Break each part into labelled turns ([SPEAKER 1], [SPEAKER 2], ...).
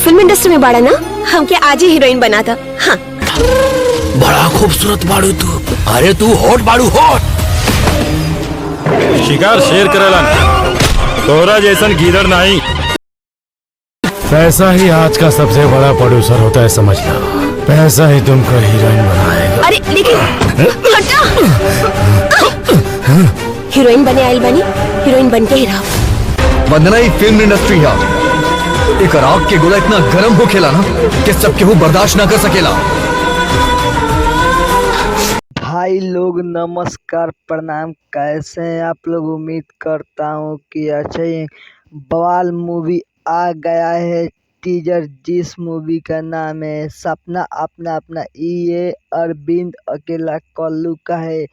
[SPEAKER 1] Film industry में बाड़ा ना, हमके आज ही हीरोइन बना था। हाँ।
[SPEAKER 2] बड़ा खूबसूरत बाड़ू तू। अरे तू हॉट बाड़ू हॉट।
[SPEAKER 3] शिकार शेर करेला, तोरा जैसन गीदड़ नहीं। पैसा ही आज का सबसे बड़ा प्रोड्यूसर होता है, समझ लो। पैसा ही तुमको हीरोइन बनाएगा।
[SPEAKER 1] अरे लेकिन हटा। हीरोइन बने आइल बनी, हीरोइन बन के ही रहो।
[SPEAKER 2] वंदना ही फिल्म इंडस्ट्री है। एक आग के गोला इतना गरम हो खेला ना कि सब केहू बर्दाश्त ना कर सकेला।
[SPEAKER 4] भाई लोग नमस्कार, प्रणाम। कैसे हैं आप लोग? उम्मीद करता हूँ कि अच्छे ही। बवाल मूवी आ गया है टीजर, जिस मूवी का नाम है सपना अपना अपना। ये अरविंद अकेला कल्लू का है,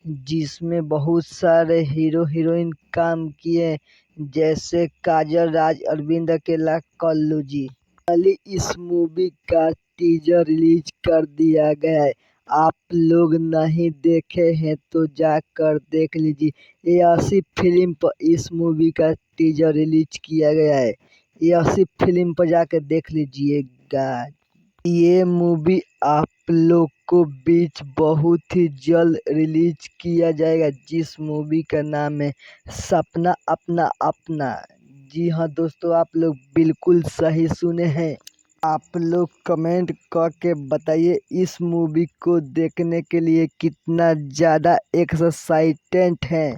[SPEAKER 4] जिसमें बहुत सारे हीरो हीरोइन काम किए, जैसे काजल राज, अरविंद अकेला, कल्लू जी। कल इस मूवी का टीजर रिलीज कर दिया गया है। आप लोग नहीं देखे हैं तो जाकर देख लीजिए। ये 80 फिल्म पर इस मूवी का टीजर रिलीज किया गया है। ये 80 फिल्म पर जाकर देख लीजिएगा। ये मूवी आप लोग को बीच बहुत ही जल्द रिलीज किया जाएगा, जिस मूवी का नाम है सपना अपना अपना। जी हाँ दोस्तों, आप लोग बिल्कुल सही सुने हैं। आप लोग कमेंट करके बताइए इस मूवी को देखने के लिए कितना ज़्यादा एक्साइटेड है।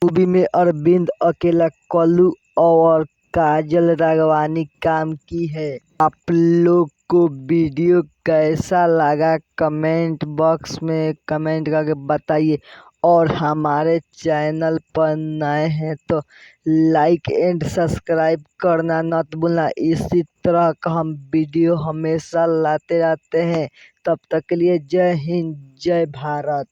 [SPEAKER 4] मूवी में अरविंद अकेला, कल्लू और काजल राघवानी काम की है। आप लोग को वीडियो कैसा लगा कमेंट बॉक्स में कमेंट करके बताइए। और हमारे चैनल पर नए हैं तो लाइक एंड सब्सक्राइब करना मत भूलना। इसी तरह का हम वीडियो हमेशा लाते रहते हैं। तब तक के लिए जय हिंद, जय भारत।